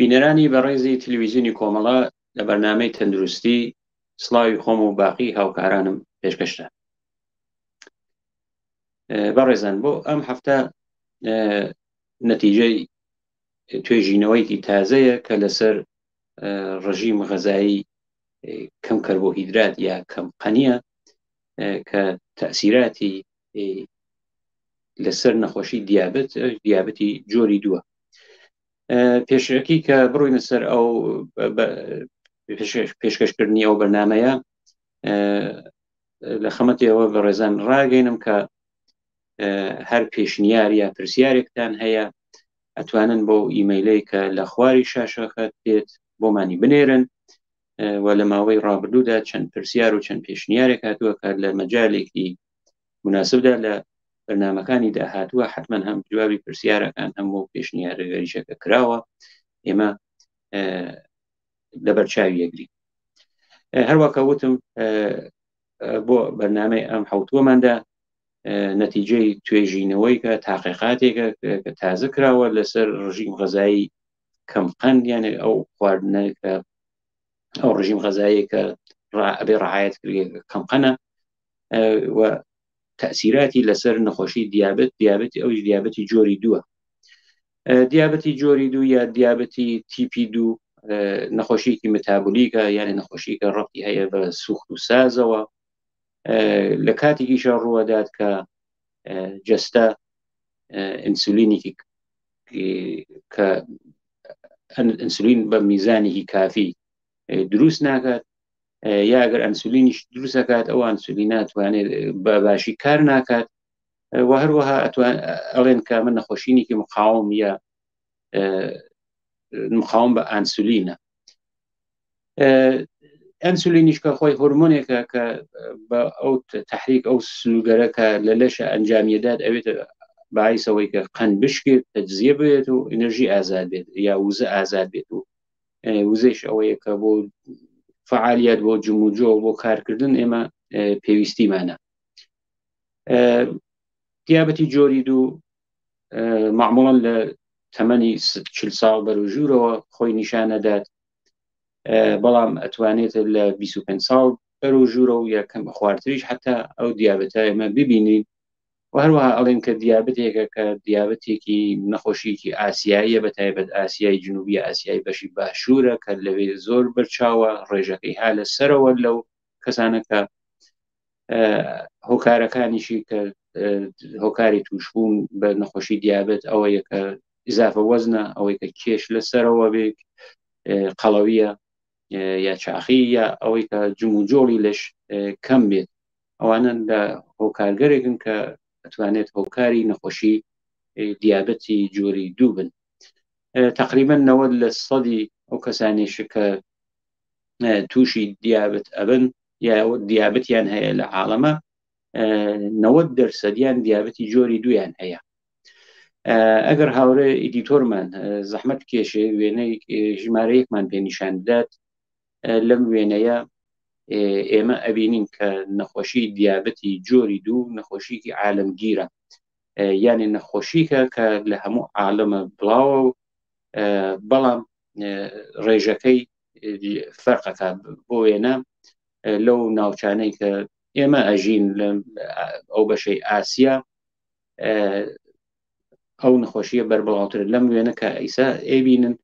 بینەرانی بەڕێزی تەلەڤیزیۆنی کۆمەڵە لە بەرنامەی تەندروستی سڵاوی خۆم و باقی هاوکارانم پێشکەشتە. بەڕێزان بۆ ئەم هەفتە نەتیجەی توێژینەوەیکی تازەیە کە لەسەر ڕژیم غەزایی کەم کەربۆهیدرات یا کەم قەنیە کە تەسیراتی لەسەر نەخۆشی دیابەتی جۆری دووە. پێشەکی کە بڕووینە سەر ئەو پێشکەشکردنی ئەو بەرنامەیە لە خەمەتەوە بە ڕێزان ڕاگەینم کە هەر پێشنیار یا پرسیارێکتان هەیە ئەتوانن بۆ ئیمەیلەی کە لە خواری شاشەکەت دێت بۆمانی بنێرن و لە ماوەی ڕابردوودا چەند پرسیار و چەند پێشنیارێک هاتووە کە لە مەجالێکی مناسبدا لە بەرنامەکانی داهاتووە حتما هەم جوابی پرسیارەکان هەموو پێشنیارەگەریشەکە کراوە ئێمە لەبەرچاوی یەکدی. هەروەکە وتم بۆ بەرنامەی ئەم حوتووەماندا نەتیجەی توێژینەوەی کە تاقیقاتێکە کە تازە کراوە لەسەر ڕژیم غەزایی کەم قەند یانێ ئەو خواردنە کە ئەو ڕژیم غەزایی کە ئەبێ ڕعایەت کەم قەنە و تەسیراتی لەسەر نەخۆشی دیابەتی ئەو دیابەتی جۆری دووە. دیابەتی جۆری دوو یا دیابەتی تیپی دوو نەخۆشیکی متابولیکە یعنی نەخۆشیکە ڕەبتی هەیە بە سوخت و سازەوە لە کاتێکیشە ڕووەدات کە جەستە ئینسولینێکی کە ئینسولین بە میزانێکی کافی دروست ناکات یا ئەگەر ئەنسولینیش دروست دەکات ئەو ئەنسولینە ئەتوانێت بە باشی کار ناکات و هەروەها ئەڵێن کە من نەخۆشینێکی مقاوم یا مقاوم بە ئەنسولینە. ئەنسولینیش کە خۆی هۆرمۆنێکە کە بە ئەو تحریک ئەو سلوگەرەکە لە لەشە ئەنجامیەدات ئەوێتە باعیسەوەی کە قەند بشکێت تەجزیە بێت و ئێنەرژی ئازاد بێت یا وزە ئازاد بێت و وزەش ئەوەیە کە بۆ فعالیت بۆ جموجۆ بۆ کارکردن ئێمە پێویستیمانە. دیابەتی جۆری دوو معموڵاً لە تەمەنی 40 ساڵ بەروژوورەوە خۆی نیشانەدات بەڵام ئەتوانێت لە 25 ساڵ بەروژوورە و یەکەم خواردتریش حتا ئەو دیابەتە ئێمە ببینین و هەروەها ئەڵێن کە دیابەتێکە کە دیابەتێکی نەخۆشیکی ئاسیاییە بە تایبەت ئاسیای جنوبی ئاسیای بەشی باشوورە کە لەوێ زۆر بەرچاوە ڕێژەکەی ها لە سەرەوە لەو کەسانەکە هۆکارەکانیشی کە هۆکاری توشبوون بە نەخۆشی دیابەت ئەوەیە کە ئیزافە وەزنە ئەوەی کە کێش لەسەرەوە بێت قەڵەویە یا چاخی یا ئەوەی کە جموجۆڵی لەش کەم بێت ئەوانە لە هۆکارگەرێکن کە ئەتوانێت هۆکاری نەخۆشی دیابەتی جۆری دوو بن. تقریبا 90% ئەو کەسانیش کە تووشی دیابەت ئەبن یا دیابەتیان هەیە لە عاڵەمە 90% دیابەتی جۆری دویان هەیە. ئەگەر هاوڕێ ئیدیتۆرمان زەحمەت کێشێ وێنەی ژمارەیەکمان پێ نیشان بدات لەم وێنەیە ئێمە ئەبینین کە نەخۆشی دیابەتی جۆری دوو نەخۆشیکی عالەمگیرە یعنی نەخۆشیکە کە لە هەموو عالەمە بڵاوە و بەڵام ڕێژەکەی فەرقەکە بۆ وێنە لەو ناوچانەی کە ئێمە ئەژین ئەو بەشەی ئاسیا ئەو نەخۆشیە بەربڵاوتر لەم وێنە کە ئیسا ئەبینن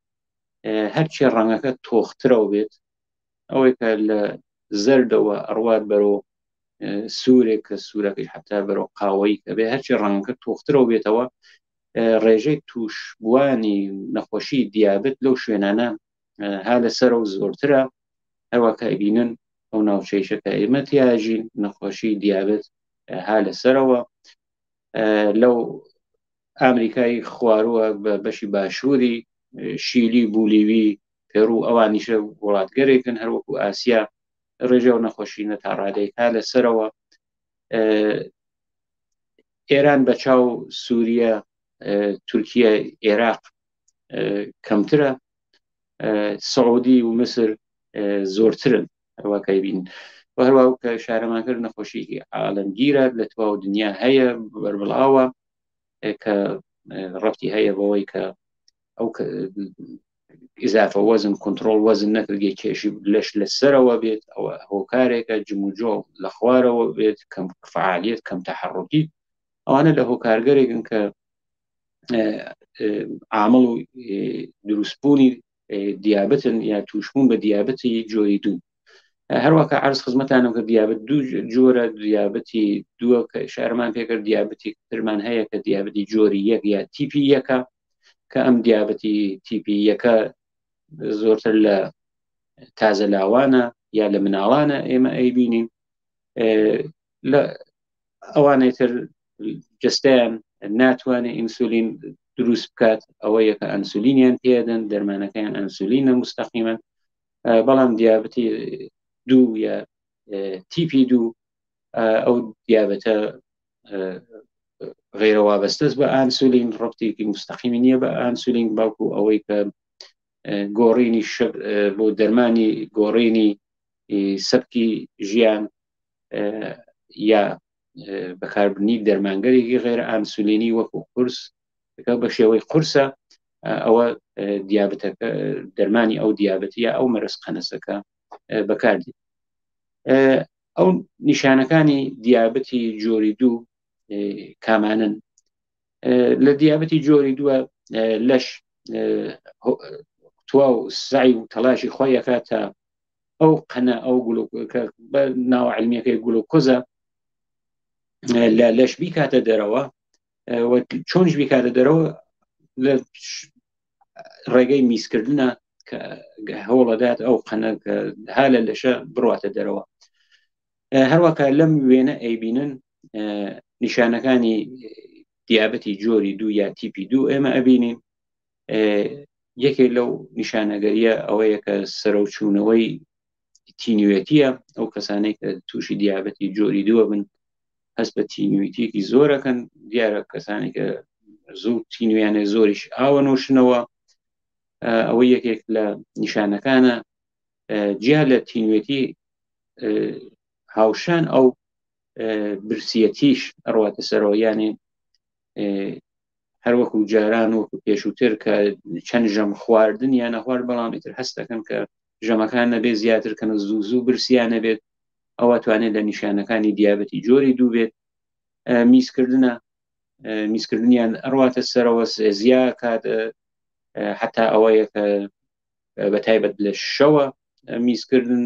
هەرچی ڕەنگەکە تۆخترە بێت ئەوەی کە لە زەردەوە ئەڕوات بەرەو سوورێک کە سوورەکەی حتا بەرەو قاوەیی کە بێ هەرچی ڕەنگەکە تۆخترە بێتەوە ڕێژەی توشبوانی نەخۆشی دیابەت لەو شوێنانە ها لەسەرە و زۆرترە هەروەکە ئەبینن ئەو ناوچەیشەکە ئێمە تیاژین نەخۆشی دیابەت ها لەسەرەوە لەو ئامریکای خوارووە بە بەشی باشووری شیلی بولیوی پێڕوو ئەوانیشە وڵاتگەرێکن هەروەکو ئاسیا ڕێژە و نەخۆشینە تا ڕادەیە ها لەسەرەوە ئێران بەچاو سووریە تورکیە عێراق کەمترە سعودی و مسر زۆرترن هەروەکەی بین و هەروە کە شارەمانکرد نەخۆشیکی عالەمگیرە لە تواو دنیا هەیە بەربڵاوە کە ڕەفتی هەیە بەوەی کە ئەو ئیزافە وەزن کۆنتترۆل وەزن نەکردگەی کێشی لەش لەسەرەوە بێت ئەوە هۆکارێکە جموجۆ لە خوارەوە بێت کەم فعالیت کەم تەحڕکی ئەوانە لە هۆکارگەرێکن کە عامل و دروستبوونی دیابەتن یا توشبوون بە دیابەتی جۆری دوو. هەروەکە عرض خزمەتانم کە دیابەت دوو جۆرە دیابەتی دووە کە شارمان پێکرد دیابەتی ترمان هەیە کە دیابەتی جۆری یەک یا تیپی یەکە کە ئەم دیابەتی تیپی یەکە زۆرتر لە تازە لاوانە یا لە مناڵانە ئێمە ئەیبینین لە ئەوانەی تر جستیان ناتوانێت ئینسولین دروست بکات ئەوە یەکە ئەنسولینیان پێدەن دەرمانەکەیان ئەنسولینە مستەقیمەن بەڵام دیابەتی دوو یا تیپی دوو ئەو دیابەتە غێرە وابەستەست بە ئانسولین ڕبتێکی مستەقیمی نییە بە ئانسولین باوکو ئەوەی کە گۆڕینی بۆ دەرمانی گۆڕینی سەبکی ژیان یا بەکاربردنی دەرمانگەرێکی غێرە ئانسولینی وەکو قورس بە شێوەی قورسە ئەوە دیابەتەکە دەرمانی ئەو دیابەتیە ئەو مەرز قەنەسەکە بەکاردێت. ئەو نیشانەکانی دیابەتی جۆری دوو کامانن. لە دیابەتی جۆری دووە لەش توا و سعی و تەلاشی خۆی ئەکات تا ئەو قەنە ئەو گلوکۆکە بە ناو عەلمیەکەی گلوکۆزە لە لەش بیکاتە دەرەوە چۆنش بیکاتە دەرەوە لە ڕێگەی میسکردنە کە هەوڵەدات ئەو قەنە ها لە لەشە بڕواتە دەرەوە. هەروەکە لەم وێنە ئەیبینن نیشانەکانی دیابەتی جۆری دوو یا تیپی دوو ئێمە ئەبینین. یەکێک لەو نیشانەگەریە ئەوەیە کە سەرۆچوونەوەی تینوێتیە ئەو کەسانەی کە تووشی دیابەتی جۆری دووە بن هەست بە تینویتیەکی زۆرەکەن دیارە کەسانی کە زوو تینویانە زۆریش ئاوە نوشنەوە ئەوە یەکێک لە نیشانەکانە. جیا لە تینوێتی هاوشان ئەو برسیەتیش ئەڕواتە سەرەوە یانێ هەروەکو جاران وەکو پێشووتر کە چەند ژەم خواردن یان نەخوارد بەڵام ئیتر هەست دەکەن کە ژەمەکان نەبێت زیاتر کەنە زوو زوو برسیانە بێت ئەوە توانێت لە نیشانەکانی دیابەتی جۆری دوو بێت. میسکردنیان ئەڕواتە سەرەوە سێزیا کات حتا ئەوەیە کە بەتایبەت لە شەوە میسکردن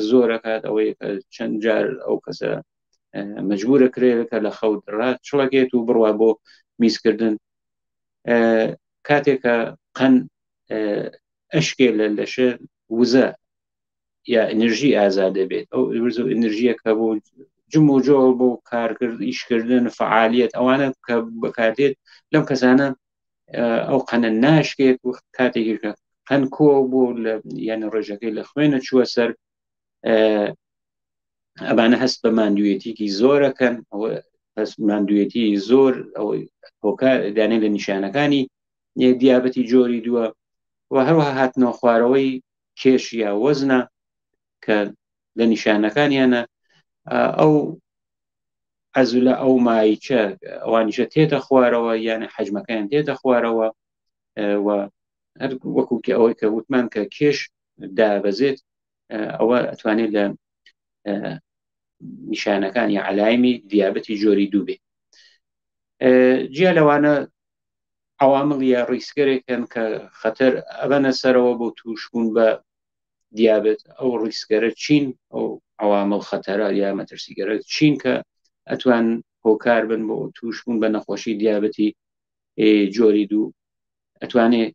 زۆرەکات ئەوەیە کە چەند جار ئەو کەسە مەجبورە کرێت کە لە خەوت ڕات چڵەکێت و بڕوا بۆ میسکردن. کاتێکە قەن ئەشکێ لە لەشە وزە یا ئەنرژی ئازاد دەبێت ئەو ئەنرژیە کە بۆ جم و جۆ بۆ کارکرد ئیشکردن فعالیت ئەوانە کە بەکاردێت لەم کەسانە ئەو قەنە ناشکێت و کاتێکی قەن کۆ بۆ یانە ڕێژەکەی لە خوێنە چووە سەر ئەمانە هەست بە ماندوویەتێکی زۆرەکەن ئەوە ماندوویەتی زۆر ئەوەی هۆکار دانێت لە نیشانەکانی دیابەتی جۆری دووە و هەروەها هاتنەوە خوارەوەی کێش یا وەزنە کە لە نیشانەکانیانە ئەو عەزولە ئەو مایچە ئەوانیشە تێتە خوارەوە یانە حەجمەکان تێتە خوارەوە و هەر وەکوکە ئەوەی کە وتمان کە کێش دابەزێت ئەوە ئەتوانێت لە نیشانەکانی عەلایمی دیابەتی جۆری دوو بێت. جیا لەوانە عوامڵ یا ڕیسکەرێکن کە خەتەر ئەبەنە سەرەوە بۆ تووشبوون بە دیابەت ئەو ڕیسکەرە چین ئەو عوامڵ خەتەرە یا مەترسیگەرە چین کە ئەتوان هۆکار بن بۆ تووشبوون بە نەخۆشی دیابەتی جۆری دوو. ئەتوانێت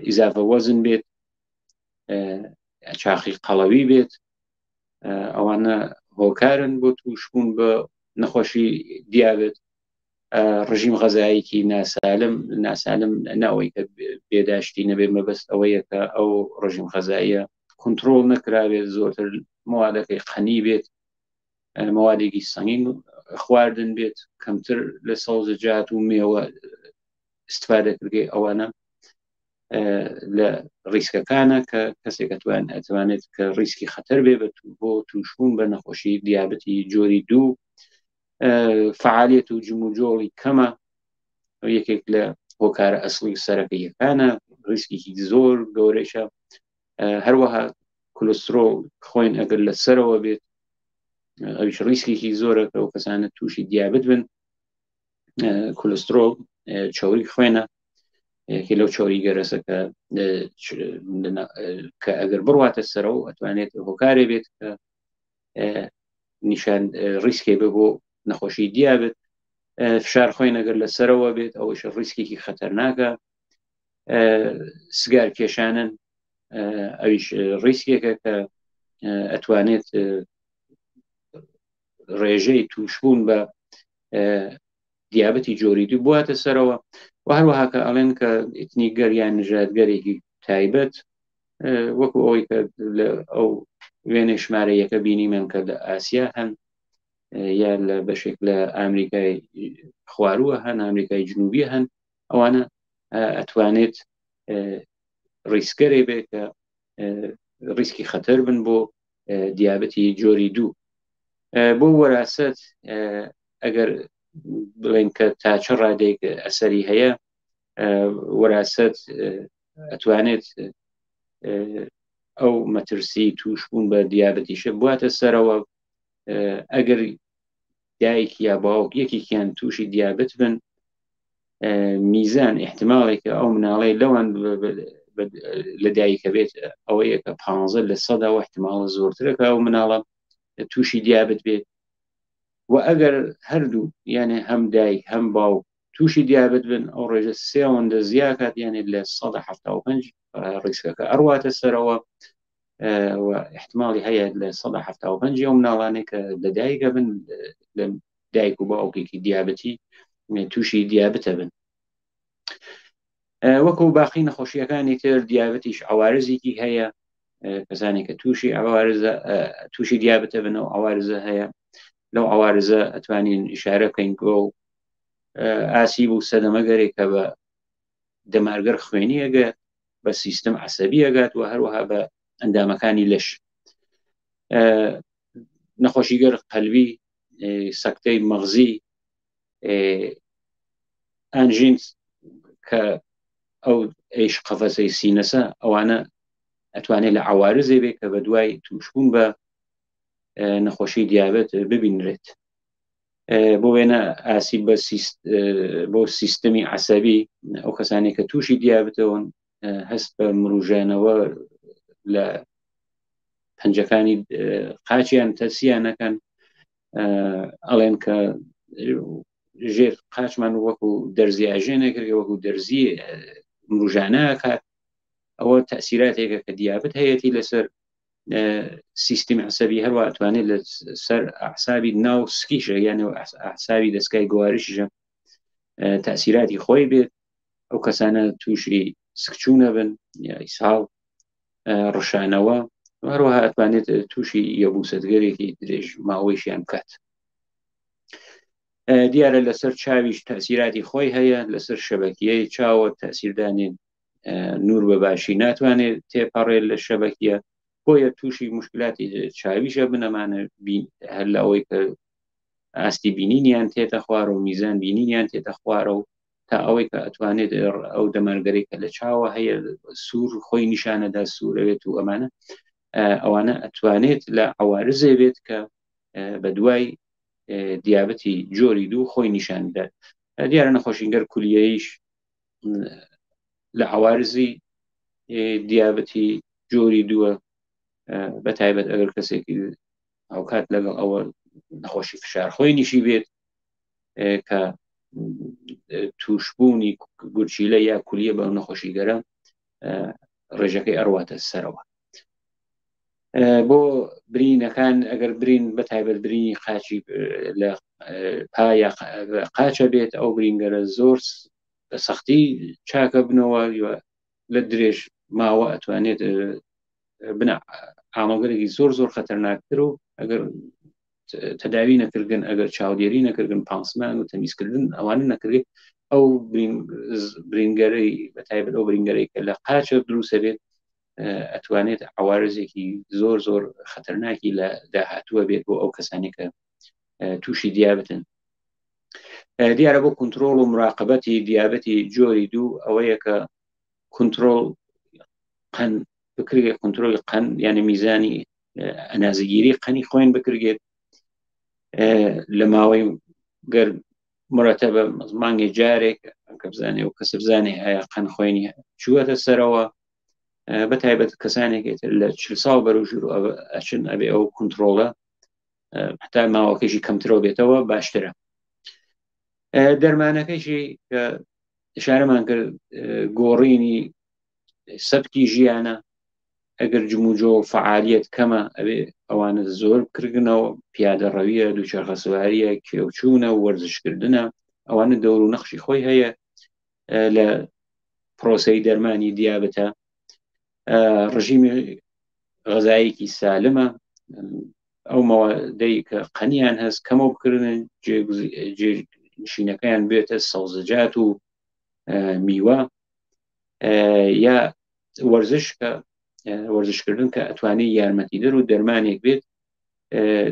ئیزافە وەزن بێت، چاخی قەڵەوی بێت، ئەوانە هۆکارن بۆ تووشبوون بە نەخۆشی دیابەت. ڕژیم غەزاییکی ناسالم ناوەی کە بێداشتی نەبێ مەبەست ئەوەیە کە ئەو ڕژیم غەزاییە کنترۆڵ نەکرابێت زۆرتر موادەکەی قەنی بێت، موادێکی سەنگین خواردن بێت، کەمتر لە سەوزەجات و میوە استفادە کردێ ئەوانە لە ڕیسکەکانە کە کەسێک ئەتوانێت کە ڕیسکی خەتەر بێ بۆ تووشبوون بە نەخۆشی دیابەتی جۆری دوو. فعالیت و جموجۆڵی کەمە یەکێک لە هۆکارە ئەسڵی سەرەکەیەکانە ریسکێکی زۆر گەورەیشە. هەروەها کولسترۆل خۆین ئەگەر لە سەرەوە بێت ئەویش ریسکێکی زۆرە کە ئەو کەسانە تووشی دیابەت بن. کولسترۆل چۆری خوێنە، یەکێ لەو چۆری گەرەسە کە ئەگەر بڕواتە سەرەوە ئەتوانێت هۆکارێ بێت کە نیشان ریسکێ بێ بۆ نەخۆشی دیابەت. فشار خوێن ئەگەر لە سەرەوە بێت ئەوەش ریسکێکی خەتەرناکە. سگار کێشانن، ئەویش ریسکێکە کە ئەتوانێت ڕێژەی تووشبوون بە دیابەتی جۆری دوو بواتە سەرەوە. و هەروەها کە ئەڵێن کە ئیتنیگەر یان نژادگەرێکی تایبەت وەکو ئەوەی کە لە ئەو وێنێ ژمارە یەکە بینیمەن کە لە ئاسیا هەن یا لە بەشێک لە ئامریکای خوارووە هەن، ئامریکای جنوبی هەن، ئەوانە ئەتوانێت ریسکەرێ بێ کە ریسکی خەتەر بن بۆ دیابەتی جۆری دوو. بۆ وەراست ئەگەر بڵێن کە تا چه ڕادێک ئەسەری هەیە، وەراست ئەتوانێت ئەو مەترسی تووشبوون بە دیابەتیشە بواتە سەرەوە. ئەگەر دایک یا باوک یەکێکیان تووشی دیابەت بن، میزان احتمالێکە ئەو مناڵەی لەوان لە دایکە بێت ئەوەیە کە 15% احتمالە زۆرترەکە ئەو مناڵە تووشی دیابەت بێت. و ئەگەر هەردوو یانێ هەم دایک هەم باوک تووشی دیابەت بن، ئەو ڕێژە 3 زیاکات، یانێ لە 175 ڕیسکەکە ئەڕواتە سەرەوە. و احتمالی هەیە لە 175 ئەو مناڵانێک کە لە دایکە بن لە دایک و باوکێکی دیابەتی تووشی دیابەتە بن. وەکو باقی نەخۆشیەکانی تر دیابەتیش عوارزێکی هەیە، کەسانی کە تووشی دیابەتە بن و عوارزە هەیە. لەو عوارزە ئەتوانین ئیشارە بکەین کە ئاسیب و سەدەمەگەرێکە بە دەمارگەر خوێنی ئەگات، بە سیستم عەسەبی ئەگات و هەروەها بە ئەندامەکانی لەش. نەخۆشیگەر قەلبی، سەکتەی مەغزی، ئانژین کە ئەو ئەیش قەفەسەی سینەسە، ئەوانە ئەتوانێت لە عوارزێ بێت کە بە دوای تووشبوون بە نەخۆشی دیابەت ببینرێت. بۆ وێنە ئاسیب بۆ سیستمی عەسەبی، ئەو کەسانێک کە تووشی دیابەتەوەن هەست بە مروژانەوە لە پەنجەکانی قاچیان تەسیانەکەن، ئەڵێن کە ژێر قاچمان وەکو دەرزی ئاژێنێکرد، وەکو دەرزی مروژانەکات. ئەوە تەسیراتێکە کە دیابەت هەیەی لەسەر سیستمی عەسەبی، هەروە ئەتوانێت لە سەر ئەعسابی ناو سکیشە یانە ئەعسابی دەستگای گواریشیشە تەسیراتی خۆی بێت. ئەو کەسانە تووشی سکچوونە بن یا ئیسهاڵ، ڕشانەوە، هەروەها ئەتوانێت تووشی یەبوسەتگەرێکی درێژ ماوەیشیان بکات. دیارە لەسەر چاویش تەسیراتی خۆی هەیە، لەسەر شەبەکیەی چاوە تەسیردانێن، نور بە باشی ناتوانێت تێپەڕێت لە شەبەکیە، بۆیە تووشی مشکلاتی چاویشە بنەمانە هەر لەوەی کە ئاستی بینینیان تێتە خوارە و میزان بینینیان تێتە خوارە و تا ئەوەی کە ئەتوانێت ئەو دەمەرگەرێک کە لە چاوە هەیە سوور خۆی نیشانەدا سوورەوێت و ئەوانە ئەتوانێت لە عوارزێ بێت کە بە دوای دیابەتی جۆری دوو خۆی نیشاندات. دیارە نەخۆشیگەر کولیەیش لە عوارزی دیابەتی جۆری دووە، بەتایبەت ئەگەر کەسێکی ئەوکات لەگەڵ ئەوە نەخۆشی فشارخۆی نیشی بێت کە تووشبوونی گورچیلە یا کولیە بە نەخۆشیگەرە ڕێژەکەی ئەڕواتە سەرەوە. بۆ برینەکان ئەگەر برین بەتایبەت برینی قاچی لە پایە قاچە بێت، ئەو برینگەرە زۆر بە سەختی چاکە بنەوە لە درێژ ماوە ئەتوانێت بنە ئاماگەرێکی زۆر خەتەرناکتر و ئەگەر تەداوی نەکردن، ئەگەر چاودێری نەکردن، پانسمان و تەمیزکردن ئەوانە نەکرێت، ئەو برینگەرەی بەتایبەت ئەو برینگەرەی کە لە قاچە دروستە بێت ئەتوانێت عوارزێکی زۆر خەتەرناکی لە داهاتووە بێت بۆ ئەو کەسانی کە تووشی دیابەتن. دیارە بۆ کنترۆڵ و مراقبەتی دیابەتی جۆری دوو ئەوەیە کە کنترۆل قەن بکرێت، کنترۆلی قەن یعنی میزانی ئەنازەگیری قەنی خۆیان بکرێت لە ماوەی گەر مرەتەبە مانگی جارێک کە بزانێ و کەس بزانێ ئایا قەن خۆینی چووەتە سەرەوە بەتایبەت کەسانێکێت لە 40 ساڵ بەروژور ئەچن ئەبێ ئەو کنترۆڵە حتا ماوەکەشی کەمترەوە بێتەوە باشترە. دەرمانەکەیشی کە ئشارەمان کرد گۆڕینی سەبکی ژیانە، ئەگەر جموجۆ فعالیت کەمە ئەبێ ئەوانە زۆر بکردنەوە، پیادەڕەویە، دووچەرخە سوواریە، کێوچوونە و وەرزشکردنە، ئەوانە دەور و نەخشی خۆی هەیە لە پرۆسەی دەرمانی دیابەتە. ڕژیمی غەزاییەکی سالمە، ئەو مەوادەی کە قەنیان هەست کەمە بکردن، جێنشینەکەیان بێتە سەوزەجات و میوە، یا وەرزشکردن کە ئەتوانێت یارمەتیدەر و دەرمانێک بێت.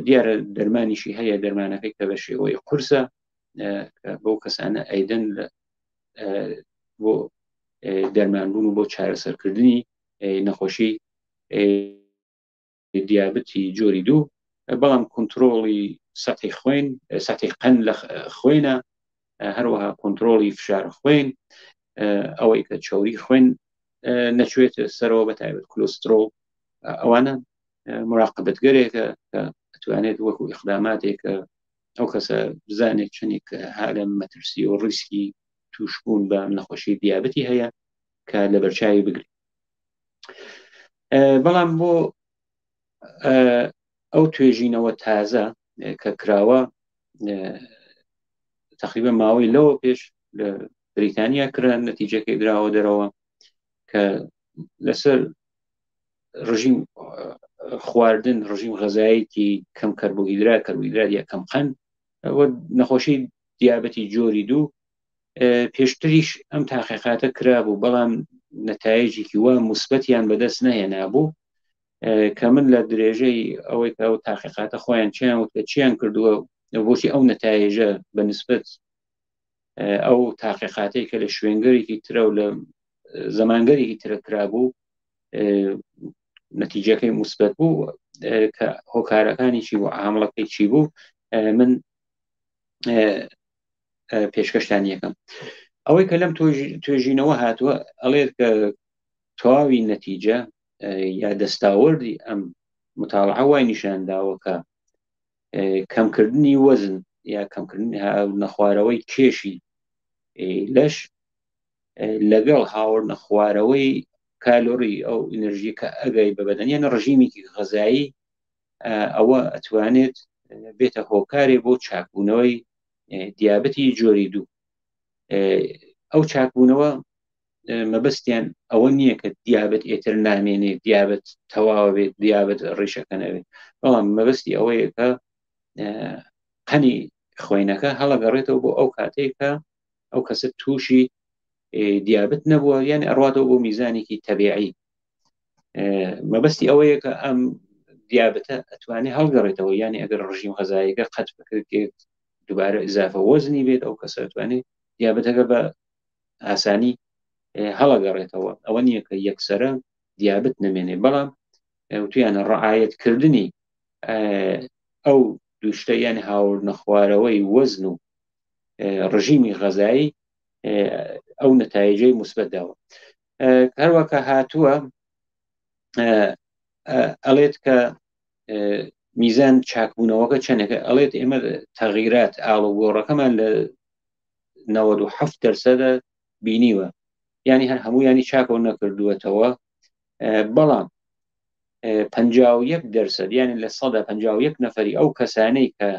دیارە دەرمانیشی هەیە، دەرمانەکەی کە بە شێوەی قورسە بۆ کەسانە ئەیدەن بۆ دەرمانبوون و بۆ چارەسەرکردنی نەخۆشی دیابەتی جۆری 2. بەڵام کنترۆڵی سەتحی خوێن، سەتحی قەن لە خوێنە، هەروەها کنترۆڵی فشار خوێن، ئەوەی کە چۆری خوێن نەچوێتە سەرەوە بەتایبەت کولۆسترۆڵ، ئەوانە مراقبەتگەرێکە کە ئەتوانێت وەکو ئیقداماتێکە ئەو کەسە بزانێت چنێک هالە مەترسی و ڕیسکی توشبوون بە نەخۆشی دیابەتی هەیە کە لە بەرچاوی بگرێت. بەڵام بۆ ئەو توێژینەوە تازە کە کراوە تقریبا ماوەی لەوە پێش لە بریتانیا کران، نەتیجەکەی دراوە دەرەوە کە لەسەر ڕژیم خواردن، ڕژیم غەزاییەکی کەم کەربۆهیدرات یا کەم قەن، ئەوە نەخۆشی دیابەتی جۆری 2 پێشتریش ئەم تاقیقاتە کرابوو، بەڵام نەتایجێکی وا موسبەتیان بەدەست نەهێنابوو کە من لە درێژەی ئەوەی کە ئەو تاقیقاتە خۆیان چیان کردووە بۆچی ئەو نەتایجە بەنسبەت ئەو تاقیقاتی کە لە شوێنگەرێکی ترە و لە زەمانگەرێکی ترە کرابوو نەتیجەکەی موسبەت بوو، کە هۆکارەکانی چی بوو، عامڵەکەی چی بوو، من پێشکەشتان یەکەم. ئەوەی کە لەم توێژینەوە هاتووە ئەڵێت کە تەواوی نەتیجە یا دەستاوەردی ئەم متاڵعە وای نیشانداوە کە کەمکردنی وەزن یا کەمکردنی نەخوارەوەی کێشی لەش لەگەڵ هاوڕ نەخوارەوەی کالۆری ئەو ئینەرژی کە ئەگەی بەبەدەن یانە ڕژیمێکی غەزایی، ئەوە ئەتوانێت بێتە هۆکارێ بۆ چاکبوونەوەی دیابەتی جۆری 2. ئەو چاکبوونەوە مەبەستیان ئەوە نییە کە دیابەت ئێتر نامێنێت، دیابەت تەواو بێت، دیابەت ڕیشەکە نەبێت، بەڵام مەبەستی ئەوەیە کە قەنی خوێنەکە هەڵەگەڕێتەوە بۆ ئەو کاتێک کە ئەو کەسە تووشی دیابەت نەبووە، یان ئەڕواتەوە بۆ میزانێکی تەبیعی. مەبەستی ئەوەیە کە ئەم دیابەتە ئەتوانێت هەڵگەڕێتەوە، یانی ئەگەر ڕژیم غەزاییەکە قەت بکرێت دووبارە ئیزافە وەزنی بێت، ئەو کەسە ئەتوانێت دیابەتەکە بە ئاسانی هەڵەگەڕێتەوە. ئەوە نییە کە یەکسەرە دیابەت نەمێنێ، بەڵام تویانە ڕعایەتکردنی ئەو دووشتە یانی هاوڕ نەخوارەوەی وەزن و ڕژیمی غەزایی ئەو نەتایجەی موسبەت داوە. هەروەکە هاتووە ئەڵێت کە میزان چاکبوونەوەکە چەندێکە، ئەڵێت ئێمە تەغیرات ئاڵوگۆڕەکەمان لە 97% بینیوە، یعنی هەر هەموویانی چاکەوە نەکردووەتەوە، بەڵام 51% یعنی لە 151 نەفەری ئەو کەسانەی کە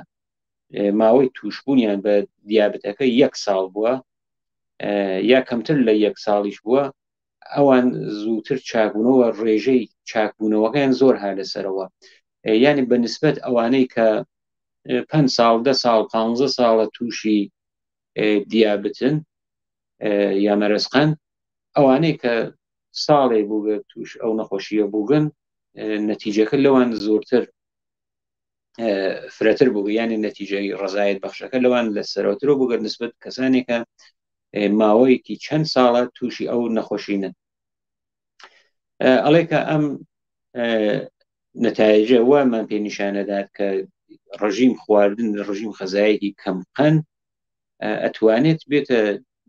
ماوەی توشبوونیان بە دیابەتەکە 1 ساڵ بووە یا کەمتر لە 1 ساڵیش بووە، ئەوان زووتر چاکبوونەوە، ڕێژەی چاکبوونەوەکەیان زۆر ها لەسەرەوە، یعنی بەنسبەت ئەوانەی کە 5 ساڵ 10 ساڵ 15 ساڵە تووشی دیابەتن یا مەرەزقەن، ئەوانەی کە ساڵێ بووگە توش ئەو نەخۆشیە بووگن، نەتیجەکە لەوان زۆرتر فرەتر بوو، یعنی نەتیجەی ڕزایەت بەخشەکە لەوان لە سەرەوترەوە بووگە نسبەت کەسانێکە ماوەیەکی چەند ساڵە تووشی ئەو نەخۆشینن. ئەڵێ کە ئەم نەتایجە وامان پێ نیشانەدات کە ڕژیم خواردن ڕژیم غەزایەکی کەمقەن ئەتوانێت بێتە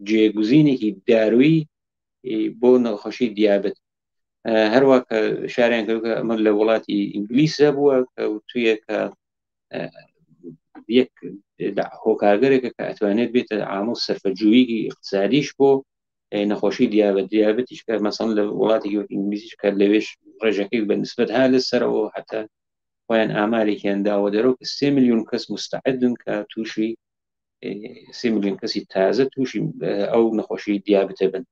جێگوزینێکی داروی بۆ نەخۆشی دیابەت. هەروە کە شاریان کرد کە ئەمە لە وڵاتی ئینگلیسە بووە کە تویە کە یەک هۆکارگەرێکە کە ئەتوانێت بێتە عامڵ سەرفەجوویی اقتصادیش بۆ نەخۆشی دیابەتیش کە مەسەڵەن لە وڵاتی ئینگلیزیش کە لەوێش ڕێژەکەی بەنسبەت ها لەسەرەوە حتا خۆیان ئامارێکیان داوە دەرەوە کە 3 ملیۆن کەس مستعدن کە تووشی 3 ملیۆن کەسی تازە تووشی ئەو نەخۆشی دیابەتە بن.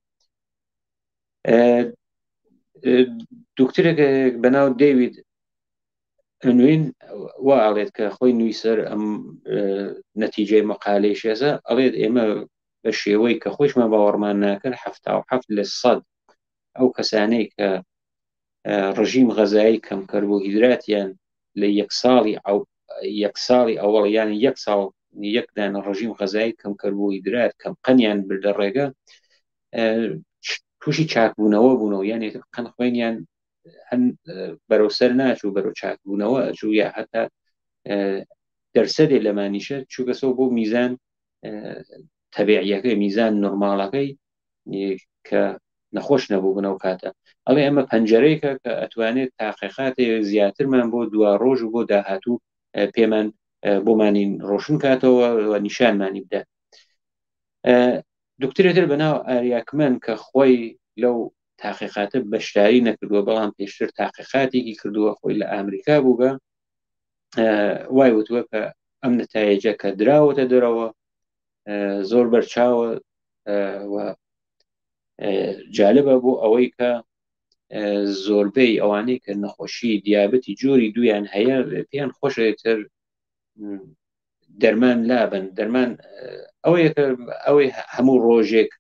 دکتۆرێک بەناو دەیوید ئەنوین وا ئەڵێت کە خۆی نوویسەر ئەم نەتیجەی مەقالەی شێزە ئەڵێت ئێمە بە شێوەی کە خۆشمان باوەڕمان ناکرد 77% ئەو کەسانەی کە ڕژیم غەزایی کەم کەربۆهیدراتیان لە یەک ساڵی ئەوەڵ یان یەک ساڵ یەکدان ڕژیم غەزایی کەم کەربۆهیدرات کەم قەنیان بردە ڕێگە تووشی چاکبوونەوە بوونەوە، یعنی قەن خوێنیان هەن بەرەو سەر ناچوو بەرەو چاکبوونەوە ئەچوو یا هەتا دەرسەدێ لەمانیشە چووکەسەوە بۆ میزان تەبیعیەکەی میزان نۆرماڵەکەی کە نەخۆش نەبوو بنەوە کاتە. ئەڵێ ئەمە پەنجەرەیەکە کە ئەتوانێت تاقیقاتی زیاترمان بۆ دوا ڕۆژ و بۆ داهاتوو پێمان بۆمانی ڕۆشن کاتەوە نیشانمانی بدات. دکتۆرێتر بەناو ئاریاکمەن کە خۆی لەو تاقیقاتە بەشداری نەکردووە بەڵام پێشتر تاقیقاتێکی کردووە خۆی لە ئامریکا بووگە، وای وتووە کە ئەم نەتایجە کە دراوەتە دەرەوە زۆر بەرچاوە و جالبە بۆ ئەوەی کە زۆربەی ئەوانەی کە نەخۆشی دیابەتی جۆری دویان هەیە پێیان خۆشێتتر دەرمان لابن. دەرمان ئەوەی هەموو ڕۆژێک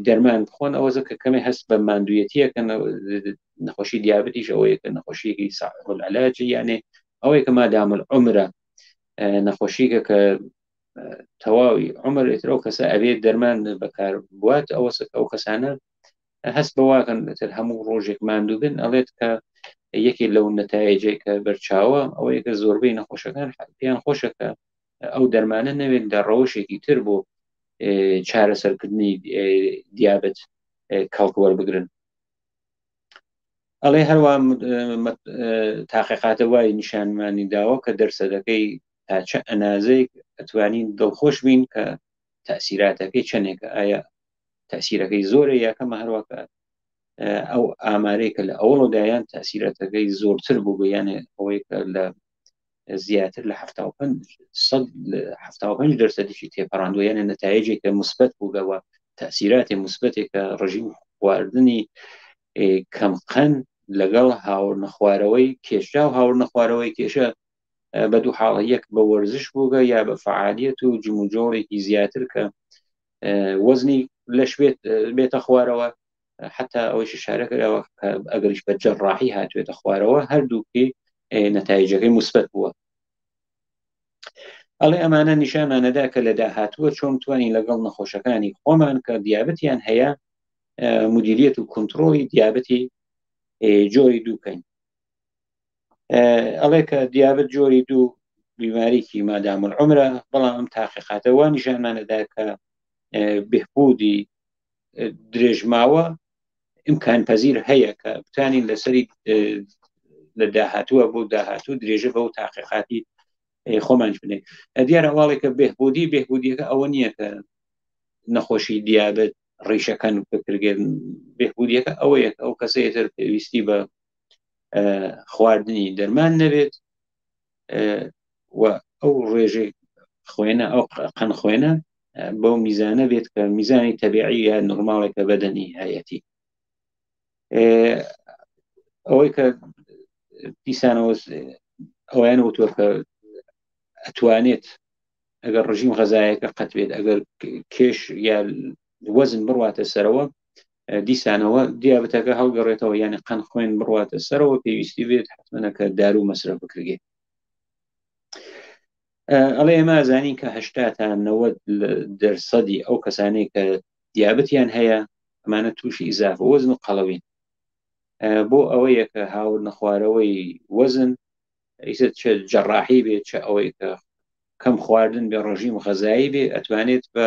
دەرمان بخۆن ئەوەزە کە کەمێ هەست بە ماندوویەتیەکە نەخۆشی دیابەتیش ئەوەیە کە نەخۆشیەکی صاحب العلاجە، یانێ ئەوەی کە مادام العمرە نەخۆشیکە کە تەواوی عمر ئێترە و کەسە ئەبێت دەرمان بەکار بوات ئەوەسە ئەو کەسانە هەست بەواکەن تر هەموو ڕۆژێک ماندوو بن. ئەڵێت کە یەکی لەو نەتایجەی کە بەرچاوە ئەوەیە کە زۆربەی نەخۆشەکان پێیان خۆشەکە ئەو دەرمانە نەوێت لە ڕەوشێکی تر بۆ چارەسەرکردنی دیابەت کەڵکوەربگرن. ئەڵێ هەروە تاقیقاتە وای نیشانمانی داوە کە دەرسەدەکەی تا چە ئەنازەی ئەتوانین دڵخۆش بین کە تەسیراتەکەی چەندێکە، ئایا تەسیرەکەی زۆرە یاکەمە، هەروەکە ئەو ئامارەی کە لە ئەوڵدایان تەسیرەتەکەی زۆرتر بوو بەیانێ ئەوەی کە لە زیاتر لە 75% تێپەڕاندوە، یانە نەتایجێکە مثبت بووگەوە تەسیراتی مثبتێکە ڕژیم خواردنی کەمقەن لەگەڵ هاوڕ نەخوارەوەی کێشا و هاوڕ نەخوارەوەی کێشە بە دوو حاڵە، یەک بە وەرزش بووگە یا بە فعالیت و جموجۆڵێکی زیاتر کە وەزنی لەش بێتە خوارەوە، حتا ئەوەی شارەکەەوە ئەگەریش بە جەڕاحی هاتوێتە خوارەوە هەردووکی نەتایجەکەی مثبت بووە. ئەڵێ ئەمانە نیشانمانەدا کە لە داهاتووە چۆن توانین لەگەڵ نەخۆشەکانی خۆمان کە دیابەتیان هەیە مدیریت و کۆنتڕۆلی دیابەتی جۆری دووکەین. ئەڵێ کە دیابەت جۆری دوو بیماریکی مادام العمرە، بەڵام ئەم تاقیقاتەوە نیشانمانەدا کە بهبوودی درێژماوە ئیمکان پەزیر هەیە کە بتانین لەسەری لە داهاتووە بۆ داهاتوو درێژە بەو تاقیقاتی خۆمانش بنێ. دیارە هەواڵێکە بێهبودیەکە ئەوە نییە کە نەخۆشی دیابەت ڕیشەکان بکرگێن، بێهبودیەکە ئەوەیە ئەو کەسەیەتر پێویستی بە خواردنی دەرمان نەبێت و ئەو ڕێژەی خوێنە ئەو قەن خوێنە بەو میزانە بێت کە میزانی تەبیعی یا نورماڵێکە بەدەنی هەیەتی. ئەوەی کە دیسانەوە ئەویان وتووە کە ئەتوانێت ئەگەر ڕژیم غەزایەکە قەت بێت، ئەگەر کێش یا وەزن بڕواتە سەرەوە دیسانەوە دیابەتەکە هەڵگەڕێتەوە، یعنی قەن خوێن بڕواتە سەرەوە پێویستی بێت حتمەنەکە دارو مەسرە بکرێت. ئەڵێ ئێمە ئازانین کە 80 تا 90% ئەو کەسانەی کە دیابەتیان هەیە ئەمانە تووشی ئیزافە وەزن و قەڵەوین. بۆ ئەوەیە کە هاور نەخوارەوەی وەزن ئیسە چه جەڕاحی بێت چه ئەوەی کە کەم خواردن بێ ڕژیم غەزایی بێ ئەتوانێت بە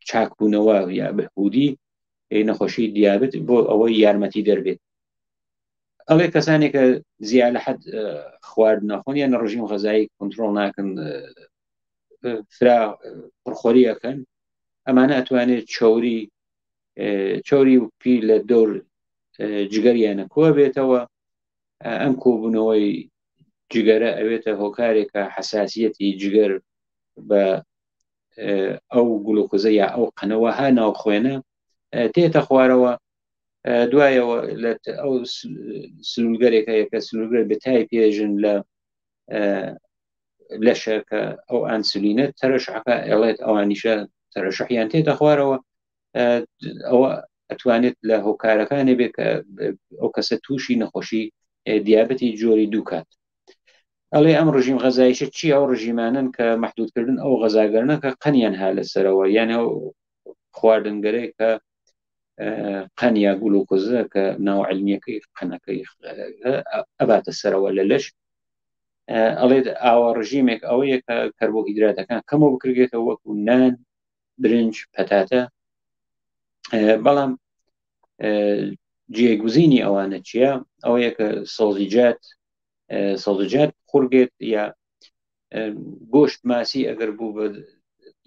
چاکبوونەوە یا بەهبوودی نەخۆشی دیابێت بۆ ئەوەی یارمەتی دەربێت ئەڵێ کەسانێک کە زیاد لە حەد خوارد ناخۆن یان ڕژیم غەزایی کۆنتڕۆڵ ناکەن فرا پڕخۆری ئەەکەن ئەمانە ئەتوانێت چۆری و پی لە دەور جگەریانە کۆ بێتەوە ئەم کۆبوونەوەی جگەرە ئەوێتە هۆکارێکە حساسیەتی جگەر بە ئەو گلوکۆزە یا ئەو قەنەوە ها ناوخۆێنە تێتە خوارەوە دوایەوە لە ئەو سلولگەرێکە یەکە سلولگەر بەتای پێژن لە لەشەکە ئەو ئەنسولینە تەرەشحەکە ئەڵێت ئەوانیشە تەرەشحیان تێتە خوارەوە ئەوە ئەتوانێت لە هۆکارەکانی بێت کە ئەو کەسە تووشی نەخۆشی دیابەتی جۆری دوو کات ئەڵێ ئەم ڕژیم غەزاییشە چی ئەو ڕژیمانن کە مەحدودکردن ئەو غەزاگەرنە کە قەنیان ها لەسەرەوە یان ئەو خواردنگەرەی کە قەنیا گلوکۆزە کە ناو عەلمیەکەی قەنەکەی ئەباتە سەرەوە لە لەش ئەڵێ ئاوا ڕژیمێک ئەوەیە کە کەربۆهیدراتەکان کەمەوە بکرێتەوە وەکو نان برنج پەتاتە بەڵام جێگوزینی ئەوانە چییە ئەوەیە کە سەڵجات خوڕگێت یا گۆشت ماسی ئەگەر بوو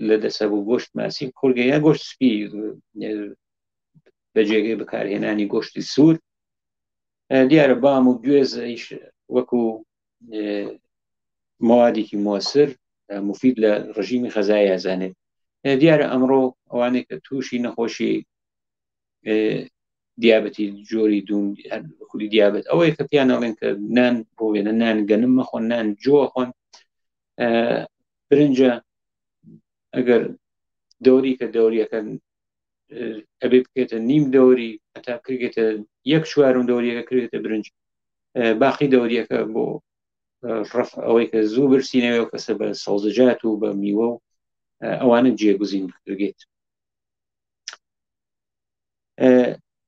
لە دەسە بوو گۆشت ماسی خورگە یا گۆشت سپی بە جێگەی بەکارهێنانی گۆشتی سوور دیارە بام و گوێز وەکو موادێکی مؤثر مفید لە ڕژیمی غەزایی ئەزانێت دیارە ئەمڕۆ ئەوانەی کە تووشی نەخۆشی دیابەتی جۆری دوم خولی دیابەت ئەوەیە کە پیان ئەڵێن کە نان بۆ وێنە نان گەنم مەخۆن نان جۆ خۆن برنجە ئەگەر دەوری کە دەوریەکەن ئەبێ بکرێتە نیم دەوری هەتا کرێتە 1/4 دەوریەکە کرێتە برنج باقی دەوریەکە بۆ ڕف ئەوەی کە زوو برسینەوە کەسە بە سەوزەجات و بە میوە و ئەوانە جێگوزین بکرێت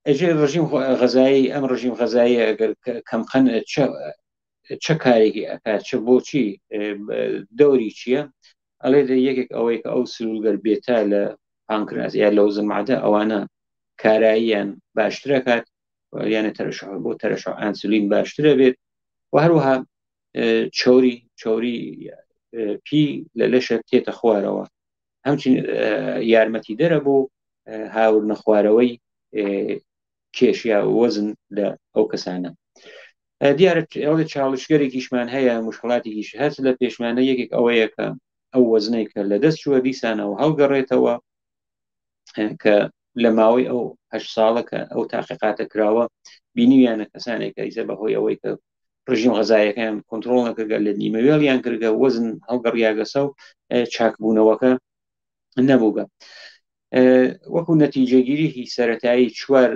ئەجێ ڕژیم غەزایی ئەم ڕژیم غەزایی ئەگەر کەمخەن چه کارێکی ئەکات چه بۆچی دەوری چییە ئەڵێ یەکێک ئەوەی کە ئەو سلولگەر بێتە لە پانکراس یا لەوزن معدە ئەوانە کاراییان باشترە کات یانە تەرەشح بۆ تەرەشح ئەنسولین باشترە بێت و هەروەها چۆری پی لە لەشە تێتە خوارەوە همچنین یارمەتی دەرە بۆ هاور نەخوارەوەی کێشیا وەزن لە ئەو کەسانە دیارە ئەوە چاڵشگەرێکیشمان هەیە مشکڵاتێکیش هەست لە پێشمانە یەکێک ئەوەیە کە ئەو وەزنەی کە لە دەست چووە دیسانەوە هەڵگەڕێتەوە کە لە ماوەی ئەو 8 ساڵە کە ئەو تاقیقاتە کراوە بینیویانە کەسانێک کە ئیزە بەهۆی ئەوەی کە ڕژیم غەزاییەکان کۆنتڕۆڵ نەکردە لە نیمەوێڵیان کردە وەزن هەڵگەڕیاگەسە و چاکبوونەوەکە نەبووگە وەکو نەتیجەگیری سەرەتایی 4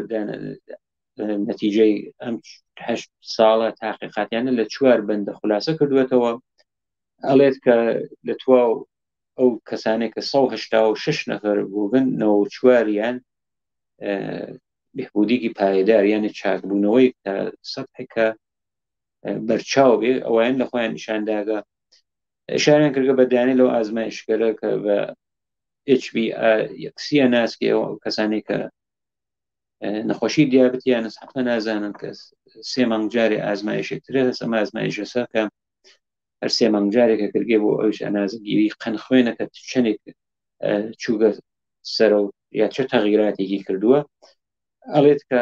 نەتیجەی ئەم 8 ساڵە تاقیقاتیانە لە 4 بەندە خولاسە کردوێتەوە ئەڵێت کە لە تواو ئەو کەسانێک کە 186 نەفەر بووبن 94یان بهبوودیکی پایدار یعنی چاکبوونەوەی کە سەدحێکە بەرچاو بێ ئەویان لە خۆیان نیشانداگە ئشاریان کردگە بەدانێ لەو ئازمایشگەرە کە بە HbA1c ناسکێ کەسانی کە نەخۆشی دیابەتیان حتما نازانن کە 3 مانگ جارێ ئازمایشێکترە ئەم ئازمایشەسە کە هەر 3 مانگ جارێکە کردگێ بۆ ئەوش ئەنازگیری قەن خوێنەکە چەندێک چووگە سەرە و یا چه تەغییراتێکی کردووە ئەڵێت کە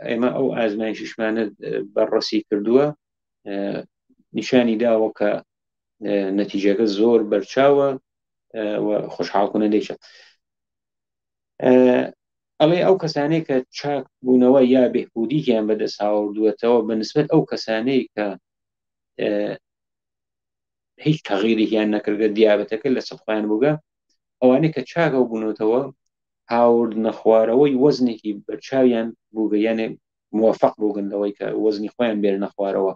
ئێمە ئەو ئازمایشیشمانە بەڕەسی کردووە نیشانی داوە کە نەتیجەکە زۆر بەرچاوە و خۆشحاڵکوونەندەیە ئەڵێ ئەو کەسانەی کە چاک بوونەوە یا بهبوودییان بەدەست هاوردووەتەوە بەنسبەت ئەو کەسانەی کە هیچ تەغییریان نەکردە دیابەتەکە لە سەدخۆیان بووگە ئەوانەی کە چاکە بوونەوە هاورد نەخوارەوەی وەزنێکی بەرچاویان بووگە یانێ موفق بووگن لەوەی کە وەزنی خۆیان بێر نەخوارەوە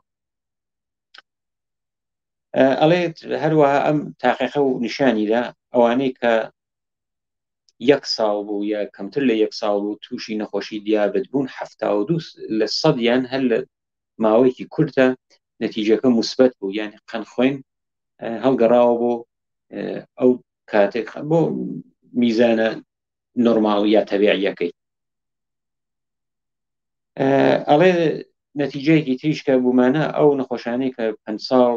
ئەڵێت هەروەها ئەم تاقیقە و نیشانیدا ئەوانەی کە 1 ساڵ بوو یا کەمتر لە 1 ساڵ بوو تووشی نەخۆشی دیابەت بوون 72% هەر لە ماوەیەکی کورتە نەتیجەکە مثبت بوو، یعنی قەند خوێن هەڵگەڕاوە بۆ ئەو کاتێک بۆ میزانە نۆرماڵ یا تەبیعیەکەی. ئەڵێ نەتیجەیەکی تریشکە بوومانە ئەو نەخۆشانەی کە 5 ساڵ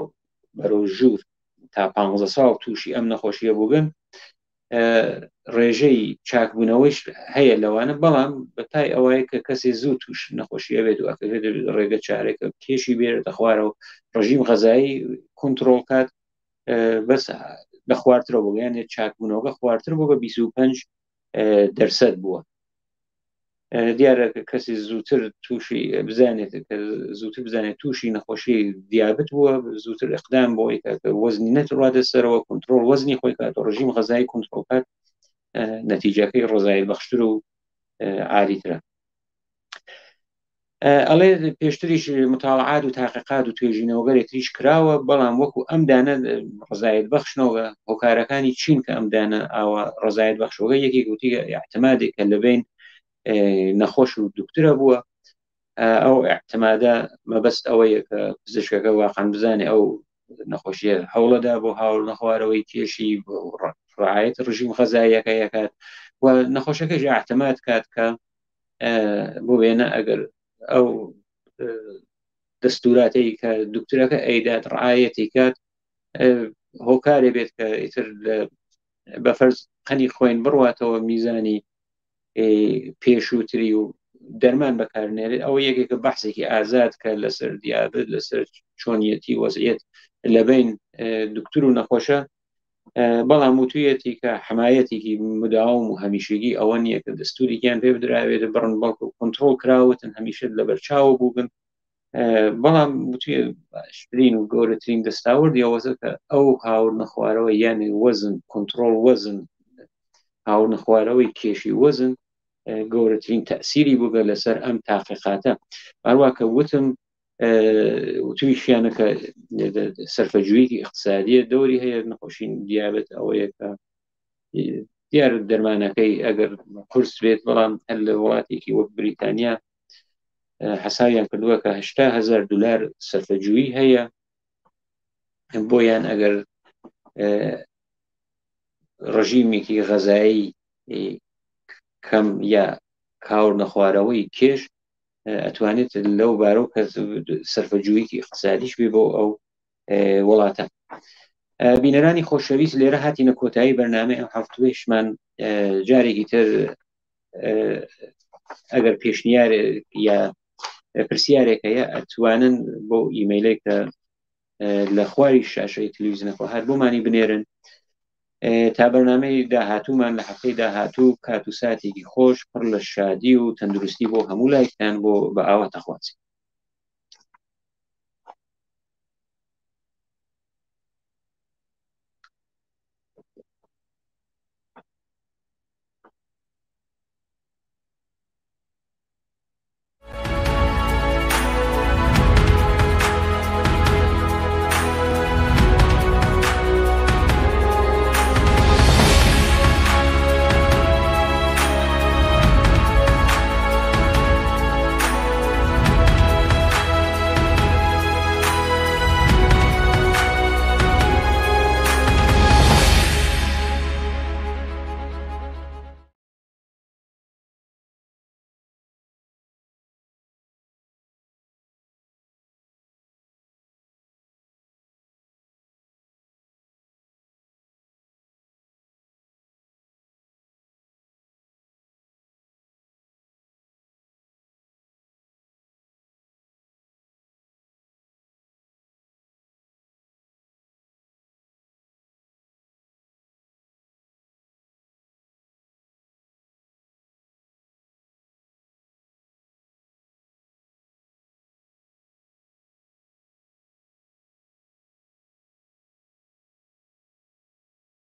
بەرەو ژوور تا 15 ساڵ تووشی ئەم نەخۆشیە بووبن ڕێژەی چاکبوونەوەیش هەیە لەوانە، بەڵام بەتای ئەوەیە کە کەسێ زوو توش نەخۆشیە بێت و ئەکەوێت ڕێگە چارێکە کێشی بێتە خوارەوە ڕژیم غەزایی کۆنتڕۆڵ کات بەس بە خواردترەوە بوو، یانێ چاکبوونەوەگە خواردتر بوو بە 25% بووە. دیارە کەسی زووتر تووشی بزانێت کە زووتر بزانێت تووشی نەخۆشی دیابەت بووە زووتر ئەقدام بۆی کە وەزنی نەتڕاتە سەرەوە کۆنتڕۆڵ وەزنی خۆی کات و ڕژیم غەزایی کۆنتڕۆڵ کات نەتیجەکەی ڕزایل بەخشتر و عالیترە. ئەڵێ پێشتریش متاڵعات و تاقیقات و توێژینەوەگەرێک تریش کراوە، بەڵام وەکو ئەم دانە ڕزایل بەخشنەوە هۆکارەکانی چین کە ئەم دانە ئاوە ڕزایل بەخشەوە یەکی گوتی احتمادێک کە لەبین نەخۆش و دوکترە بووە، ئەو احتمادە مەبەست ئەوەیە کە پزیشکەکە واقعاً بزانێ ئەو نەخۆشیە هەوڵەدا بۆ هاوڵ نەخوارەوەی کێشی ڕعایەت ڕژیم غەزاییەکە یەکات و نەخۆشەکەش احتماد کات کە بۆ وێنە ئەگەر ئەو دەستوراتی کە دوکتورەکە ئەیدات ڕعایەتی کات هۆکارێ بێت کە ئیتر بەفەرز قەنی خوێن بڕواتەوە میزانی پێشووتری و دەرمان بەکارنێرێت. ئەوە یەکێکە بەحسێکی ئازاد کە لەسەر دیابەت لەسەر چۆنیەتی وەزعیت لەبین دکتور و نەخۆشە، بەڵام وتویەتی کە حمایەتێکی مداوم و هەمیشگی ئەوە نییە کە دەستوریان پێ بدراوێت بڕن بەڵکو کۆنتڕۆڵ کراوتن هەمیشە لەبەرچاو بووبن، بەڵام باشترین و گەورەترین دەستاوردیەوەزە کە ئەو هاور نەخوارەوە یانی وەزن کۆنتڕۆڵ وەزن هاور نەخوارەوەی کێشی وەزن گەورەترین تەسیری بووگە لەسەر ئەم تاقیقاتە. هەروواکە وتم وتویشیانەکە سەرفەجوویەکی اقتصادیە دەوری هەیە نەخۆشین دیابەت ئەوەیە کە دیار دەرمانەکەی ئەگەر قورس بێت، بەڵام هەر لە وڵاتێکی وەک بریتانیا حسابیان کردووە کە $80,000 سەرفەجووی هەیە بۆیان ئەگەر ڕژیمێکی غەزایی کەم یا کاور نەخوارەوەی کێش ئەتوانێت لەو بارەو کە سەرفەجوویەکی اقتصادیش بێ بۆ ئەو وڵاتە. بینەرانی خۆشەویست لێرە هاتینە کۆتایی بەرنامەی ئەم هەفتوێشمان جارێکی تر ئەگەر پێشنیارێک یا پرسیارێک هەیە ئەتوانن بۆ ئیمەیلێک کە لە خواری شاشەی تەلەڤیزیۆنەکە هات بۆمانی بنێرن تا بەرنامەی داهاتوومان لە هەفتەی داهاتوو کات و ساتێکی خۆش پڕ لە شادی و تەندروستی بۆ هەموو لایەکتان بۆ بە ئاواتە خوازی.